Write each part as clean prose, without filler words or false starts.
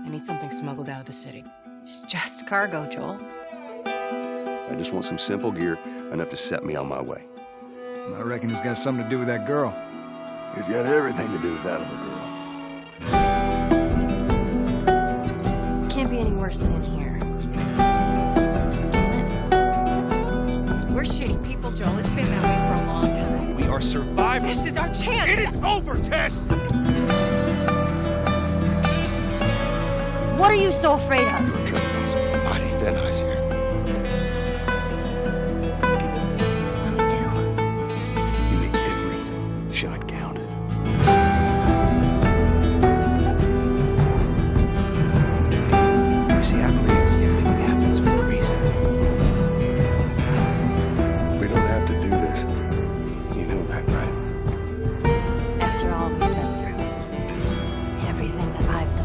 I need something smuggled out of the city. It's just cargo, Joel. I just want some simple gear, enough to set me on my way. I reckon it's got something to do with that girl. It's got everything to do with that little girl. Can't be any worse than in here. We're shitty people, Joel. It's been that way for a long time. We are survivors. This is our chance. It is over, Tess! What are you so afraid of? You're treading on some mighty thin ice here. What do we do? You make every shot count. You see, I believe everything happens for a reason. We don't have to do this. You know that, right? After all we've been through, everything that I've done.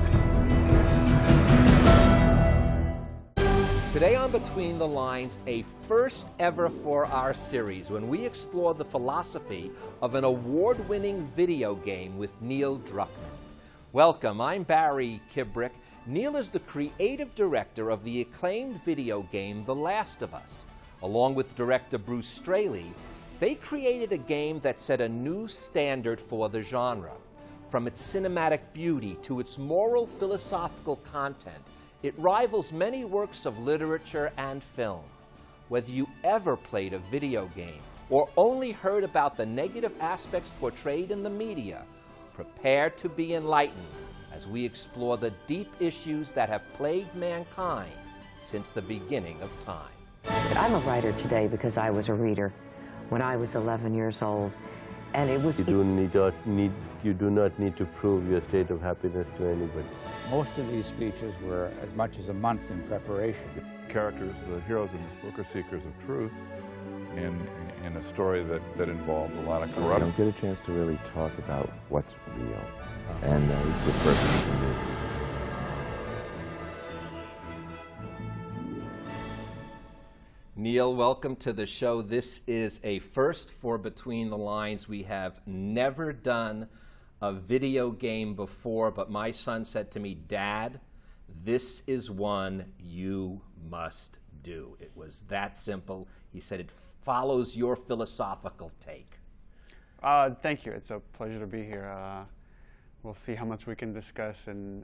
Today on Between the Lines, a first ever for our series when we explore the philosophy of an award-winning video game with Neil Druckmann. Welcome, I'm Barry Kibrick. Neil is the creative director of the acclaimed video game The Last of Us. Along with director Bruce Straley, they created a game that set a new standard for the genre. From its cinematic beauty to its moral philosophical content, it rivals many works of literature and film. Whether you ever played a video game or only heard about the negative aspects portrayed in the media, prepare to be enlightened as we explore the deep issues that have plagued mankind since the beginning of time. But I'm a writer today because I was a reader when I was 11 years old, and it was... You do not need to prove your state of happiness to anybody. Most of these speeches were as much as a month in preparation. The characters, the heroes in this book, are seekers of truth in a story that involves a lot of You corruption. don't get a chance to really talk about what's real, and it's the first thing to do. Neil, welcome to the show. This is a first for Between the Lines. We have never done a video game before, but my son said to me, "Dad, this is one you must do." It was that simple. He said it follows your philosophical take. Thank you. It's a pleasure to be here. We'll see how much we can discuss and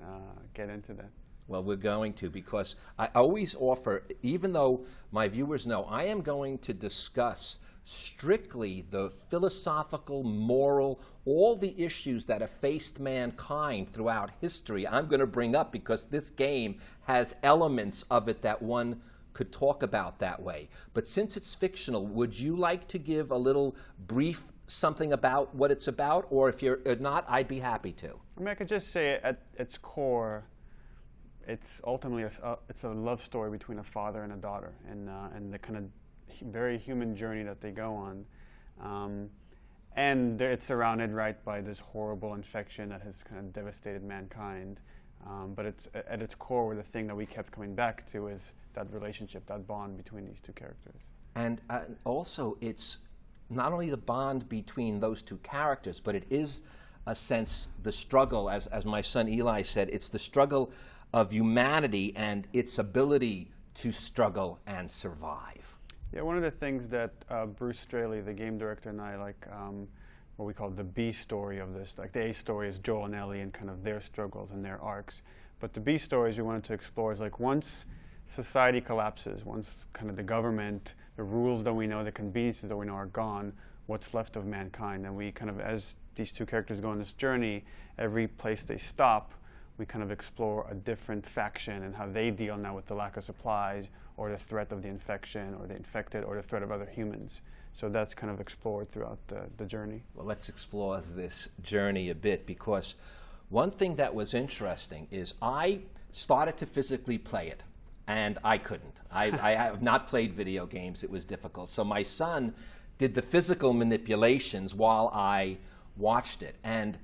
get into that. Well, we're going to, because I always offer, even though my viewers know, I am going to discuss strictly the philosophical, moral, all the issues that have faced mankind throughout history. I'm going to bring up because this game has elements of it that one could talk about that way. But since it's fictional, would you like to give a little brief something about what it's about? Or if you're not, I'd be happy to. I mean, I could just say at its core, it's ultimately it's a love story between a father and a daughter, and the kind of very human journey that they go on. And it's surrounded, right, by this horrible infection that has kind of devastated mankind. But it's at its core, the thing that we kept coming back to is that relationship, that bond between these two characters. And also, it's not only the bond between those two characters, but it is a sense, the struggle, as my son Eli said, it's the struggle of humanity and its ability to struggle and survive. Yeah, one of the things that Bruce Straley, the game director, and I like what we call the B story of this. Like the A story is Joel and Ellie and kind of their struggles and their arcs. But the B stories we wanted to explore is like once society collapses, once kind of the government, the rules that we know, the conveniences that we know are gone, what's left of mankind? And we kind of, as these two characters go on this journey, every place they stop, we kind of explore a different faction and how they deal now with the lack of supplies or the threat of the infection or the infected or the threat of other humans. So that's kind of explored throughout the journey. Well, let's explore this journey a bit, because one thing that was interesting is I started to physically play it, and I couldn't. I have not played video games. It was difficult. So my son did the physical manipulations while I watched it. And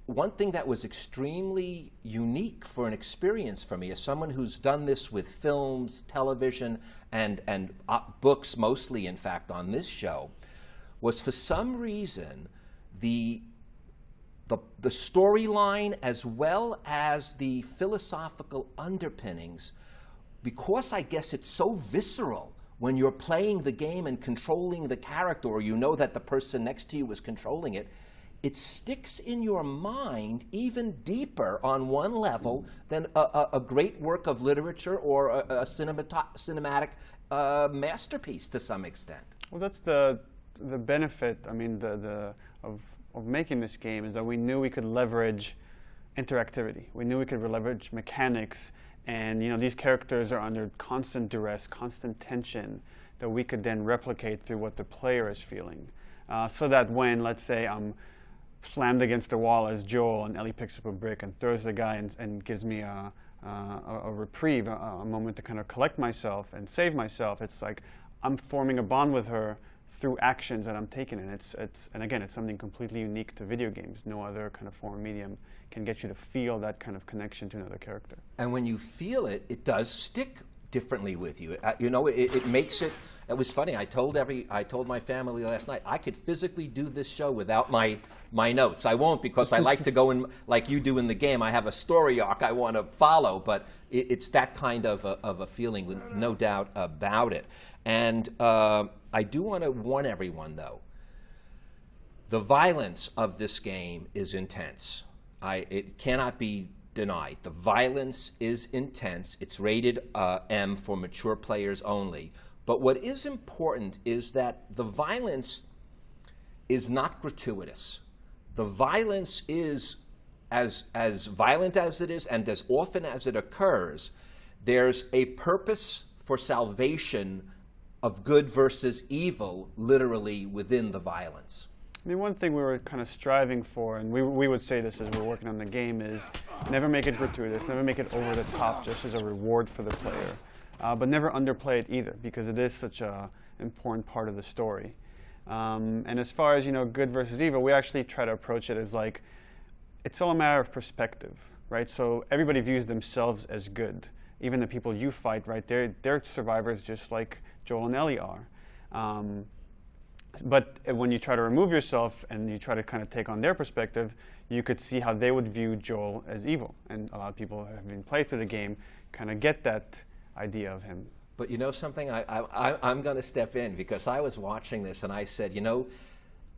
one thing that was extremely unique for an experience for me, as someone who's done this with films, television, and books mostly, in fact, on this show, was for some reason the the storyline as well as the philosophical underpinnings, because I guess it's so visceral when you're playing the game and controlling the character, or you know that the person next to you is controlling it, it sticks in your mind even deeper on one level than a great work of literature or a cinematic masterpiece to some extent. Well, that's the benefit, I mean, of making this game, is that we knew we could leverage interactivity. We knew we could leverage mechanics, and these characters are under constant duress, constant tension, that we could then replicate through what the player is feeling. So that when, let's say, I'm slammed against the wall as Joel, and Ellie picks up a brick and throws the guy and gives me a reprieve, a moment to kind of collect myself and save myself, it's like I'm forming a bond with her through actions that I'm taking, and and again, it's something completely unique to video games. No other kind of form of medium can get you to feel that kind of connection to another character. And when you feel it, it does stick differently with you. It makes it. It was funny. I told my family last night I could physically do this show without my notes. I won't, because I like to go in like you do in the game. I have a story arc I want to follow, but it's that kind of a feeling, no doubt about it. And I do want to warn everyone, though. The violence of this game is intense. It cannot be denied. The violence is intense. It's rated M for mature players only. But what is important is that the violence is not gratuitous. The violence is as violent as it is, and as often as it occurs, there's a purpose for salvation of good versus evil, literally, within the violence. I mean, one thing we were kind of striving for, and we would say this as we're working on the game, is never make it gratuitous, never make it over the top just as a reward for the player. But never underplay it either, because it is such an important part of the story. And as far as, good versus evil, we actually try to approach it as like, it's all a matter of perspective, right? So everybody views themselves as good. Even the people you fight, right? They're survivors just like Joel and Ellie are. But when you try to remove yourself and you try to kind of take on their perspective, you could see how they would view Joel as evil. And a lot of people who have been played through the game kind of get that idea of him. But you know something? I'm going to step in, because I was watching this and I said,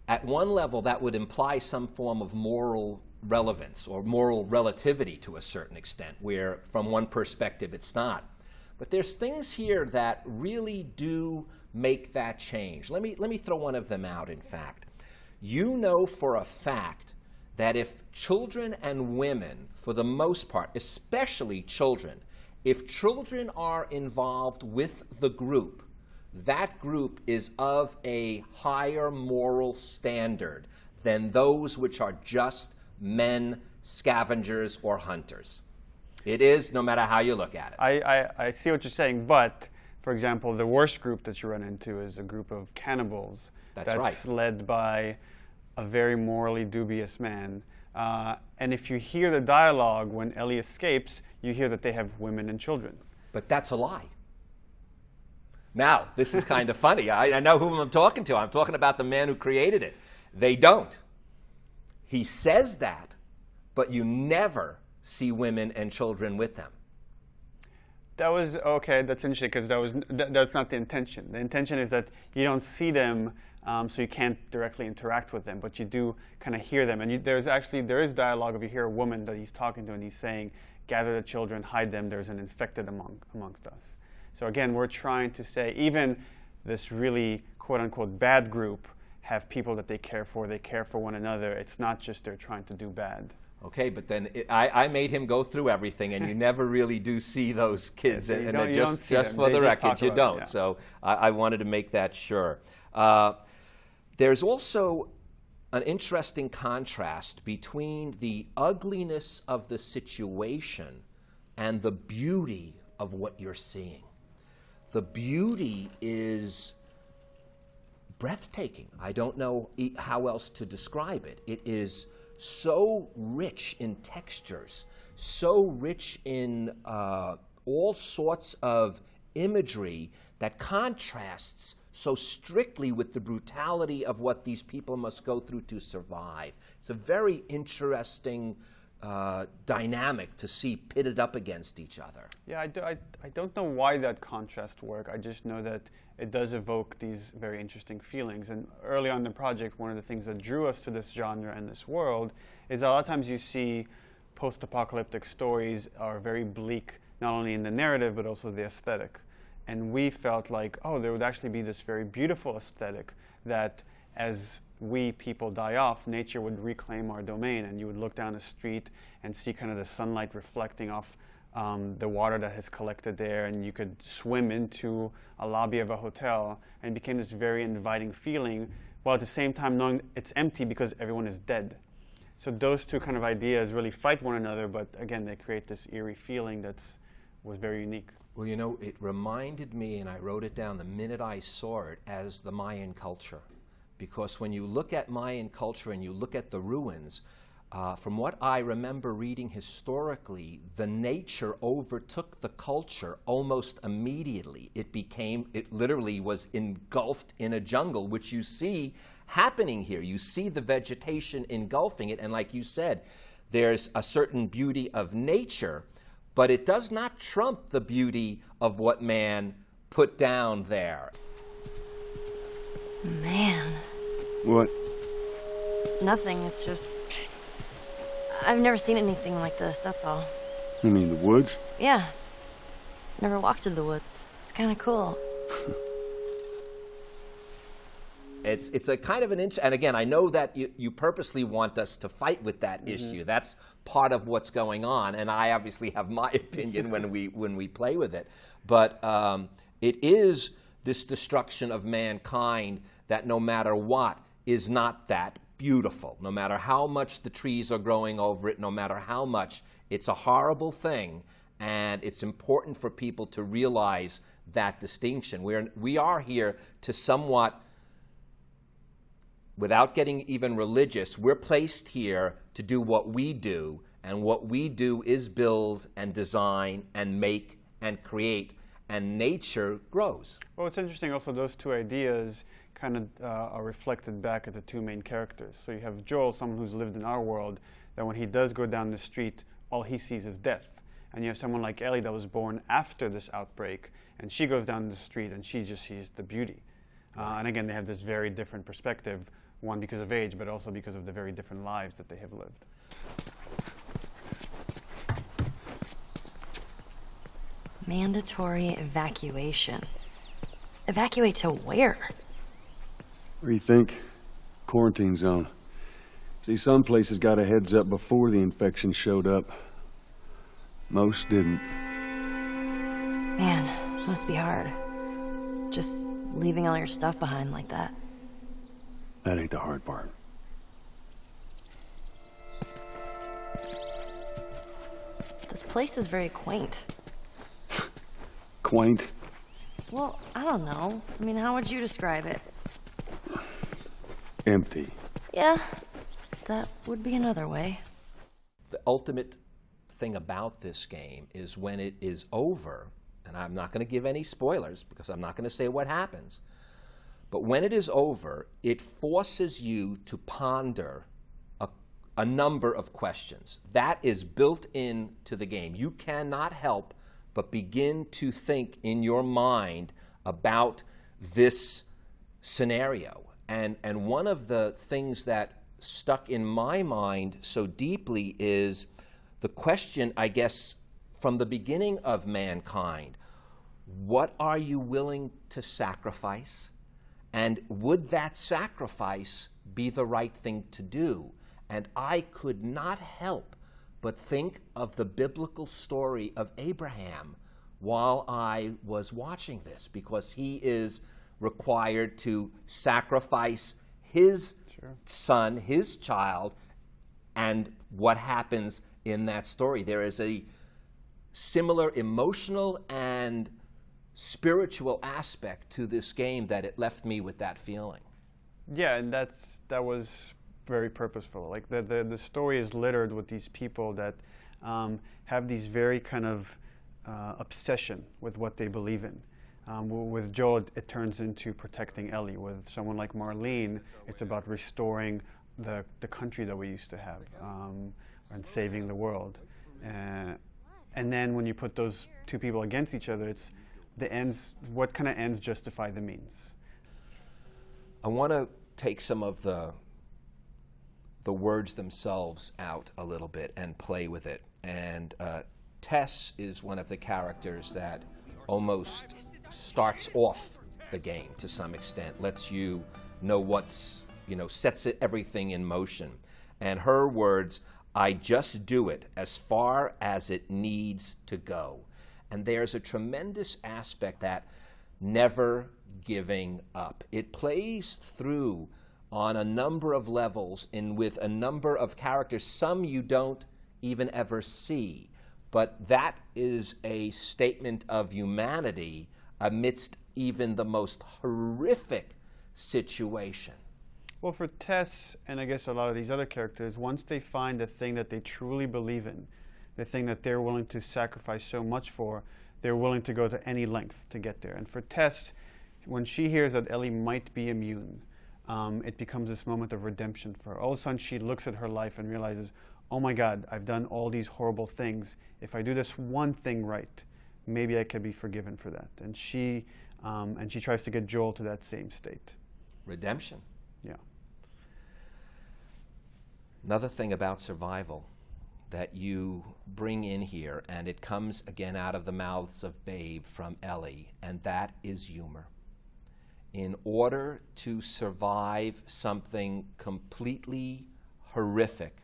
at one level that would imply some form of moral relevance or moral relativity to a certain extent, where from one perspective it's not. But there's things here that really do make that change. Let me throw one of them out, in fact. You know for a fact that if children and women, for the most part, especially children, if children are involved with the group, that group is of a higher moral standard than those which are just men, scavengers, or hunters. It is, no matter how you look at it. I see what you're saying, but, for example, the worst group that you run into is a group of cannibals. That's right. Led by a very morally dubious man. And if you hear the dialogue when Ellie escapes, you hear that they have women and children. But that's a lie. Now, this is kind of funny. I know whom I'm talking to. I'm talking about the man who created it. They don't. He says that, but you never see women and children with them. That was, okay, that's interesting, because that's not the intention. The intention is that you don't see them, so you can't directly interact with them, but you do kind of hear them. And there is dialogue if you hear a woman that he's talking to, and he's saying, gather the children, hide them, there's an infected amongst us. So again, we're trying to say, even this really quote-unquote bad group have people that they care for one another. It's not just they're trying to do bad. Okay, but then I made him go through everything, and you never really do see those kids. Yeah, and just for the record, you don't. Yeah. So I wanted to make that sure. There's also an interesting contrast between the ugliness of the situation and the beauty of what you're seeing. The beauty is breathtaking. I don't know how else to describe it. It is so rich in textures, so rich in all sorts of imagery that contrasts so strictly with the brutality of what these people must go through to survive. It's a very interesting dynamic to see pitted up against each other. Yeah, I don't know why that contrast works. I just know that it does evoke these very interesting feelings. And early on in the project, one of the things that drew us to this genre and this world is a lot of times you see post-apocalyptic stories are very bleak, not only in the narrative, but also the aesthetic. And we felt like, oh, there would actually be this very beautiful aesthetic that as we people die off, nature would reclaim our domain, and you would look down the street and see kind of the sunlight reflecting off the water that has collected there, and you could swim into a lobby of a hotel, and it became this very inviting feeling, while at the same time knowing it's empty because everyone is dead. So those two kind of ideas really fight one another, but again, they create this eerie feeling was very unique. Well, you know, it reminded me, and I wrote it down the minute I saw it, as the Mayan culture. Because when you look at Mayan culture and you look at the ruins, from what I remember reading historically, the nature overtook the culture almost immediately. It literally was engulfed in a jungle, which you see happening here. You see the vegetation engulfing it, and like you said, there's a certain beauty of nature, but it does not trump the beauty of what man put down there. Man. What? Nothing, it's just... I've never seen anything like this, that's all. You mean the woods? Yeah. Never walked through the woods. It's kind of cool. It's a kind of an and again, I know that you purposely want us to fight with that issue. That's part of what's going on, and I obviously have my opinion when we play with it. But it is this destruction of mankind that no matter what is not that beautiful. No matter how much the trees are growing over it, no matter how much, it's a horrible thing, and it's important for people to realize that distinction. We are here to somewhat, without getting even religious, we're placed here to do what we do, and what we do is build and design and make and create, and nature grows. Well, it's interesting also those two ideas kind of are reflected back at the two main characters. So you have Joel, someone who's lived in our world, that when he does go down the street, all he sees is death. And you have someone like Ellie that was born after this outbreak, and she goes down the street and she just sees the beauty. And again, they have this very different perspective, one because of age, but also because of the very different lives that they have lived. Mandatory evacuation. Evacuate to where? Where do you think? Quarantine zone. See, some places got a heads up before the infection showed up. Most didn't. Man, must be hard. Just leaving all your stuff behind like that. That ain't the hard part. This place is very quaint. Quaint? Well, I don't know. I mean, how would you describe it? Empty. Yeah, that would be another way. The ultimate thing about this game is when it is over, and I'm not going to give any spoilers because I'm not going to say what happens, but when it is over, it forces you to ponder a number of questions. That is built into the game. You cannot help but begin to think in your mind about this scenario. And one of the things that stuck in my mind so deeply is the question, I guess, from the beginning of mankind. What are you willing to sacrifice? And would that sacrifice be the right thing to do? And I could not help but think of the biblical story of Abraham while I was watching this, because he is required to sacrifice his son, his child, and what happens in that story. There is a similar emotional and spiritual aspect to this game that it left me with that feeling. Yeah, and that was very purposeful. Like the story is littered with these people that have these very kind of obsession with what they believe in. With Joel, it turns into protecting Ellie. With someone like Marlene, it's about restoring the country that we used to have, and saving the world. And then when you put those two people against each other, it's the ends. What kind of ends justify the means? I want to take some of the words themselves out a little bit and play with it. And Tess is one of the characters that almost starts off the game to some extent, lets you know what's, sets everything in motion. And her words, I just do it as far as it needs to go. And there's a tremendous aspect that never giving up. It plays through on a number of levels and with a number of characters, some you don't even ever see. But that is a statement of humanity amidst even the most horrific situation. Well, for Tess, and I guess a lot of these other characters, once they find the thing that they truly believe in, the thing that they're willing to sacrifice so much for, they're willing to go to any length to get there. And for Tess, when she hears that Ellie might be immune, it becomes this moment of redemption for her. All of a sudden, she looks at her life and realizes, oh my God, I've done all these horrible things. If I do this one thing right, maybe I can be forgiven for that. And she tries to get Joel to that same state. Redemption. Yeah. Another thing about survival that you bring in here, and it comes again out of the mouths of Babe from Ellie, and that is humor. In order to survive something completely horrific,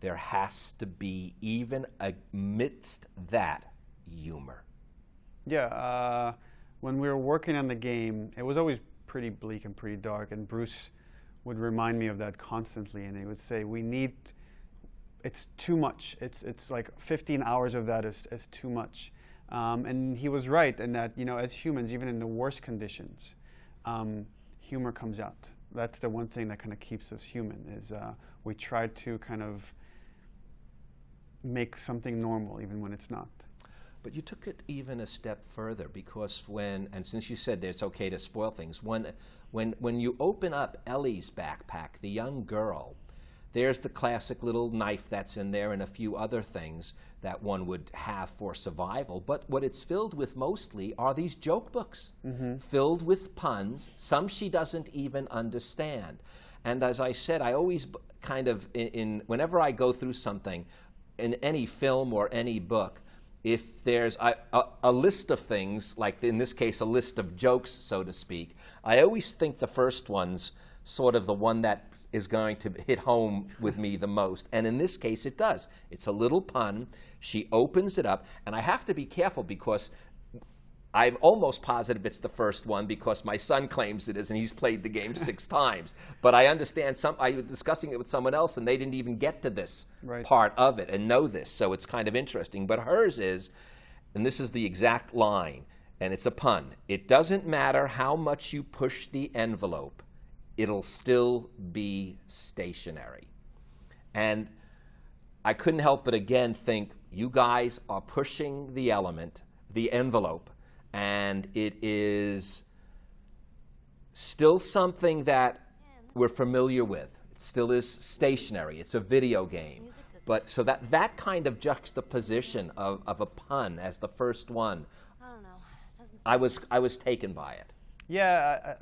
there has to be, even amidst that, humor. Yeah, when we were working on the game, it was always pretty bleak and pretty dark, and Bruce would remind me of that constantly, and he would say, it's too much. It's like 15 hours of that is too much. And he was right in that, as humans, even in the worst conditions, humor comes out. That's the one thing that kind of keeps us human, is we try to kind of make something normal even when it's not. But you took it even a step further, because and since you said that it's okay to spoil things, when you open up Ellie's backpack, the young girl, there's the classic little knife that's in there and a few other things that one would have for survival. But what it's filled with mostly are these joke books, filled with puns, some she doesn't even understand. And as I said, I always kind of, whenever I go through something, in any film or any book, if there's a list of things, like in this case a list of jokes, so to speak, I always think the first one's sort of the one that is going to hit home with me the most. And in this case it does. It's a little pun. She opens it up, and I have to be careful because I'm almost positive it's the first one because my son claims it is, and he's played the game 6 times. But I understand I was discussing it with someone else, and they didn't even get to this part of it and know this, so it's kind of interesting. But hers is, and this is the exact line, and it's a pun, it doesn't matter how much you push the envelope, it'll still be stationary. And I couldn't help but again think, you guys are pushing the envelope, and it is still something that we're familiar with. It still is stationary. It's a video game. But so that kind of juxtaposition of a pun as the first one, I was taken by it. Yeah,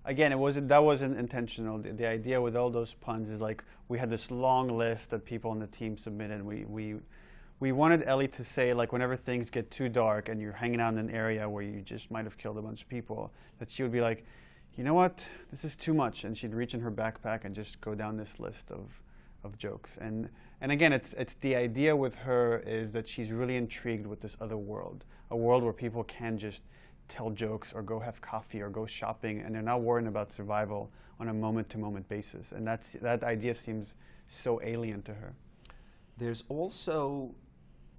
again, that wasn't intentional. The idea with all those puns is like we had this long list that people on the team submitted. We wanted Ellie to say, like, whenever things get too dark and you're hanging out in an area where you just might have killed a bunch of people, that she would be like, you know what, this is too much, and she'd reach in her backpack and just go down this list of jokes. And again, it's the idea with her is that she's really intrigued with this other world, a world where people can just tell jokes or go have coffee or go shopping, and they're not worrying about survival on a moment-to-moment basis. And that idea seems so alien to her. There's also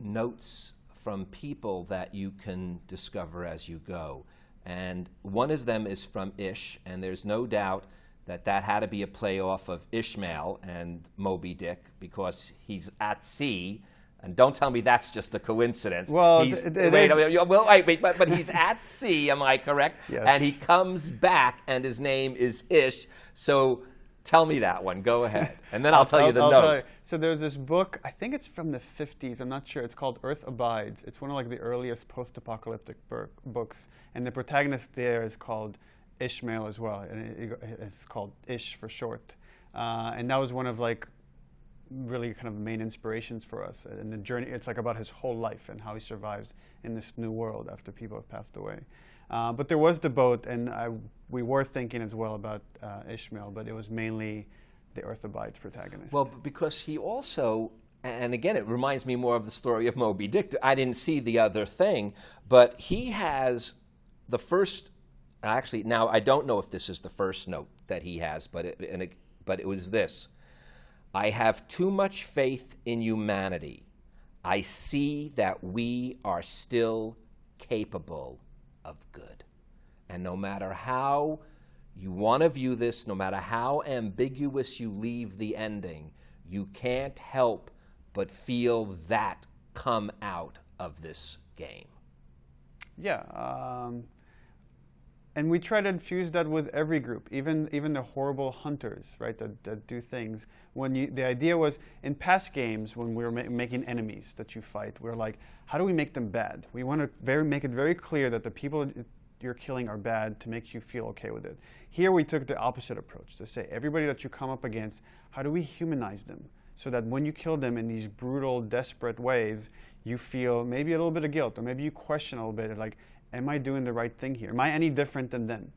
notes from people that you can discover as you go. And one of them is from Ish, and there's no doubt that had to be a play off of Ishmael and Moby Dick, because he's at sea And don't tell me that's just a coincidence. Well, but he's at sea, am I correct? Yes. And he comes back, and his name is Ish. So tell me that one. Go ahead. And then I'll tell you the note. So there's this book, I think it's from the 50s, I'm not sure. It's called Earth Abides. It's one of like the earliest post-apocalyptic books. And the protagonist there is called Ishmael as well. And it's called Ish for short. And that was one of like really kind of main inspirations for us. And the journey, it's like about his whole life and how he survives in this new world after people have passed away. But there was the boat, and we were thinking as well about Ishmael, but it was mainly the Earth Abides protagonist. Well, because he also, and again, it reminds me more of the story of Moby Dick. I didn't see the other thing, but he has the first, actually, now I don't know if this is the first note that he has, but it was this. I have too much faith in humanity. I see that we are still capable of good. And no matter how you want to view this, no matter how ambiguous you leave the ending, you can't help but feel that come out of this game. Yeah. And we try to infuse that with every group, even the horrible hunters, right, that do things. The idea was, in past games, when we were making enemies that you fight, we're like, how do we make them bad? We want to make it very clear that the people you're killing are bad to make you feel okay with it. Here we took the opposite approach, to say everybody that you come up against, how do we humanize them? So that when you kill them in these brutal, desperate ways, you feel maybe a little bit of guilt, or maybe you question a little bit, like, am I doing the right thing here? Am I any different than them?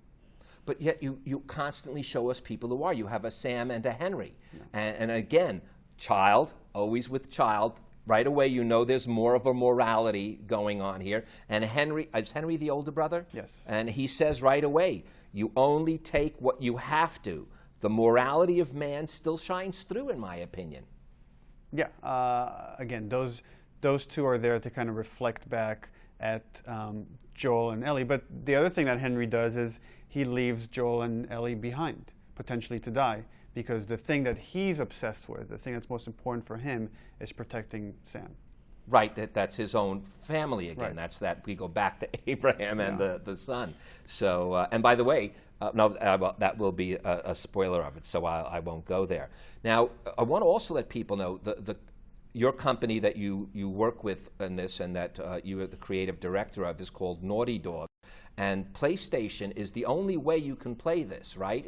But yet you constantly show us people who are. You have a Sam and a Henry. Yeah. And again, child, always with child. Right away you know there's more of a morality going on here. And Henry, is Henry the older brother? Yes. And he says right away, you only take what you have to. The morality of man still shines through, in my opinion. Yeah. Again, those two are there to kind of reflect back at Joel and Ellie. But the other thing that Henry does is he leaves Joel and Ellie behind, potentially to die, because the thing that he's obsessed with, the thing that's most important for him, is protecting Sam. Right, that's his own family again. Right. That's that we go back to Abraham and the son. So, and by the way, well, that will be a spoiler of it, so I won't go there. Now, I want to also let people know your company that you work with in this and that you are the creative director of is called Naughty Dog. And PlayStation is the only way you can play this, right?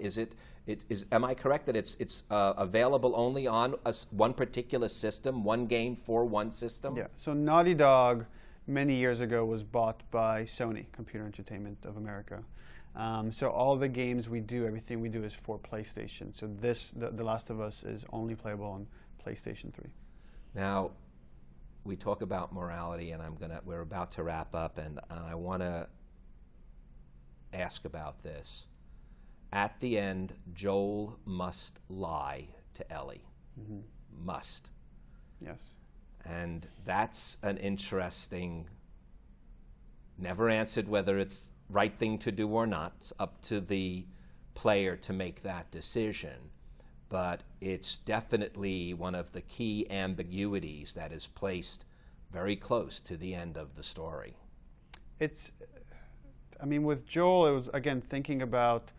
Am I correct that it's available only on one particular system, one game for one system? Yeah, so Naughty Dog many years ago was bought by Sony, Computer Entertainment of America. So all the games we do, everything we do is for PlayStation. So The Last of Us is only playable on PlayStation 3. Now, we talk about morality, and we're about to wrap up, and I want to ask about this. At the end, Joel must lie to Ellie. Mm-hmm. Must. Yes. And that's an interesting, never answered whether it's right thing to do or not. It's up to the player to make that decision. But it's definitely one of the key ambiguities that is placed very close to the end of the story. With Joel, it was, again, thinking about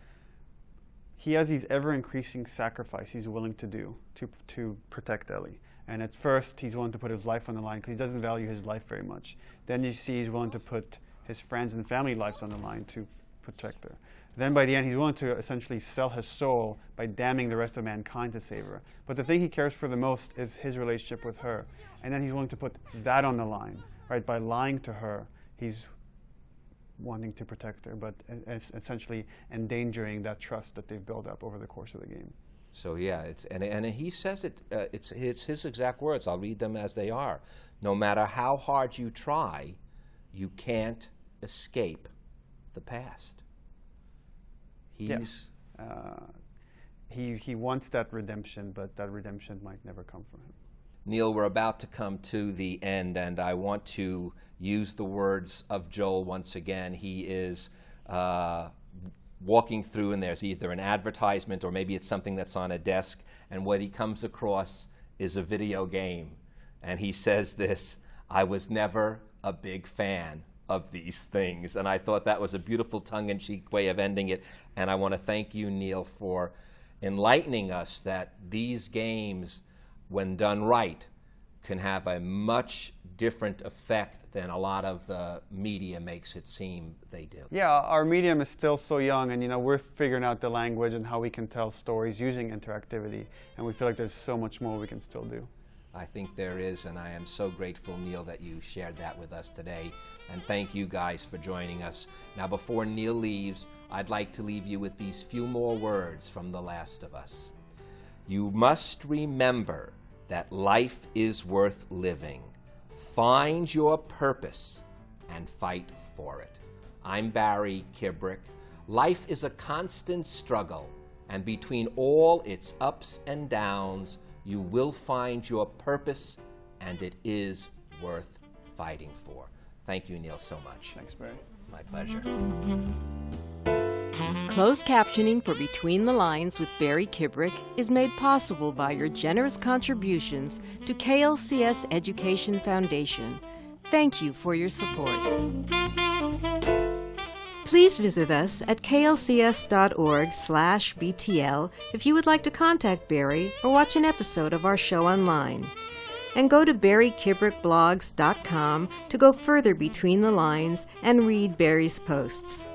he has these ever-increasing sacrifices he's willing to do to protect Ellie. And at first, he's willing to put his life on the line because he doesn't value his life very much. Then you see he's willing to put his friends and family lives on the line to protect her. Then by the end, he's willing to essentially sell his soul by damning the rest of mankind to save her. But the thing he cares for the most is his relationship with her. And then he's willing to put that on the line, right? By lying to her, he's wanting to protect her, but essentially endangering that trust that they've built up over the course of the game. So yeah, and he says it's his exact words. I'll read them as they are. No matter how hard you try, you can't escape the past. He wants that redemption, but that redemption might never come from him. Neil, we're about to come to the end, and I want to use the words of Joel once again. He is walking through, and there's either an advertisement or maybe it's something that's on a desk, and what he comes across is a video game. and he says this: "I was never a big fan of these things." And I thought that was a beautiful tongue-in-cheek way of ending it. And I want to thank you, Neil, for enlightening us that these games, when done right, can have a much different effect than a lot of the media makes it seem they do. Yeah, our medium is still so young, and we're figuring out the language and how we can tell stories using interactivity, and we feel like there's so much more we can still do. I think there is, and I am so grateful, Neil, that you shared that with us today. And thank you guys for joining us. Now, before Neil leaves, I'd like to leave you with these few more words from The Last of Us. You must remember that life is worth living. Find your purpose and fight for it. I'm Barry Kibrick. Life is a constant struggle, and between all its ups and downs, you will find your purpose, and it is worth fighting for. Thank you, Neil, so much. Thanks, Barry. My pleasure. Closed captioning for Between the Lines with Barry Kibrick is made possible by your generous contributions to KLCS Education Foundation. Thank you for your support. Please visit us at klcs.org/BTL if you would like to contact Barry or watch an episode of our show online. And go to barrykibrickblogs.com to go further between the lines and read Barry's posts.